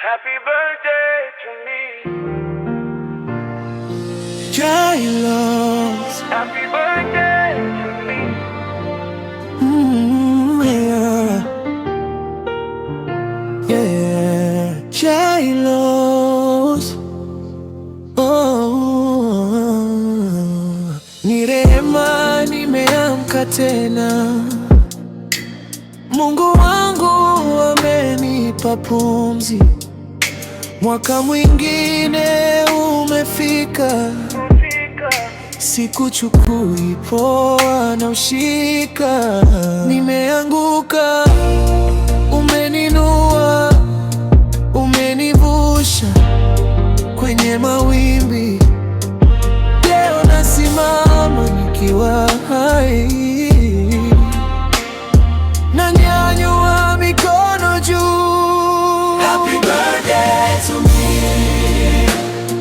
Happy birthday to me. J-Lo's. Happy birthday to me. Yeah. Yeah. J-Lo's. Ni rehema nimeamka tena. Mungu wangu amenipa pumzi. Mwaka mwingine umefika. Sikuchukui poa na ushika. Nimeanguka, umeninua, umenivusha kwenye mawimbi. Leo nasimama nikiwa hai, nanyanyua mikono juu. Happy birthday to me.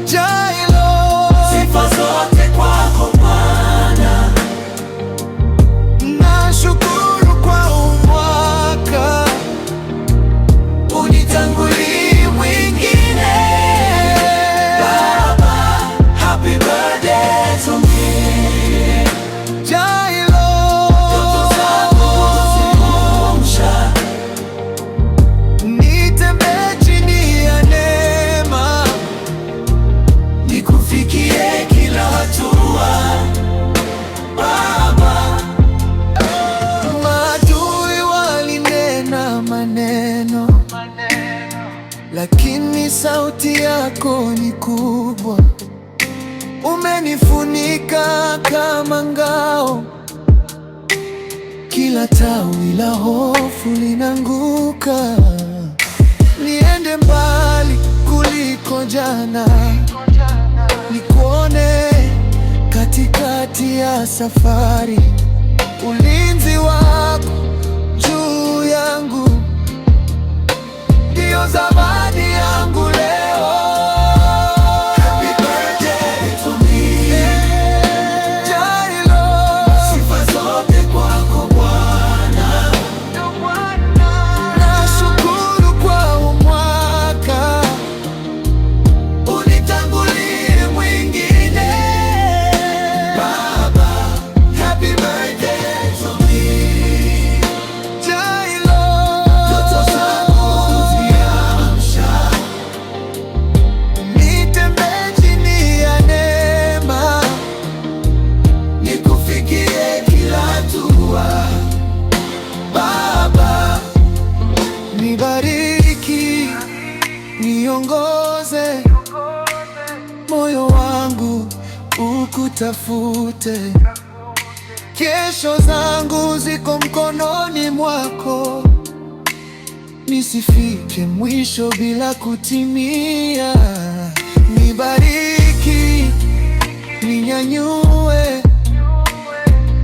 J-Lo, sifa zote kwako Bwana. Nashukuru kwa umwaka, unitangulie mwingine. Baba, happy birthday to me. J-Lo, ndoto zangu uziamsha. Nitembee chini ya neema, nikufikie kila hatua. Baba, maadui walinena maneno, lakini sauti yako ni kubwa. Umenifunika kama ngao, kila tawi la hofu linaanguka. Niende mbali kuliko jana, nikuone katikati ya safari. Ulinzi wako juu yangu ndio zawadi yangu leo. Happy birthday to me. J-Lo, sifa zote kwako Bwana. Nashukuru kwa umwaka, unitangulie mwingine. Baba, happy birthday to me. J-Lo, ndoto zangu uziamsha. Nitembee chini ya neema, nikufikie kila hatua. Baba, nibariki, niongoze, moyo wangu ukutafute. Kesho zangu ziko mkononi mwako, nisifike mwisho bila kutimia. Nibariki, ninyanyue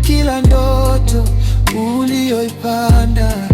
kila ndoto ulioipanda.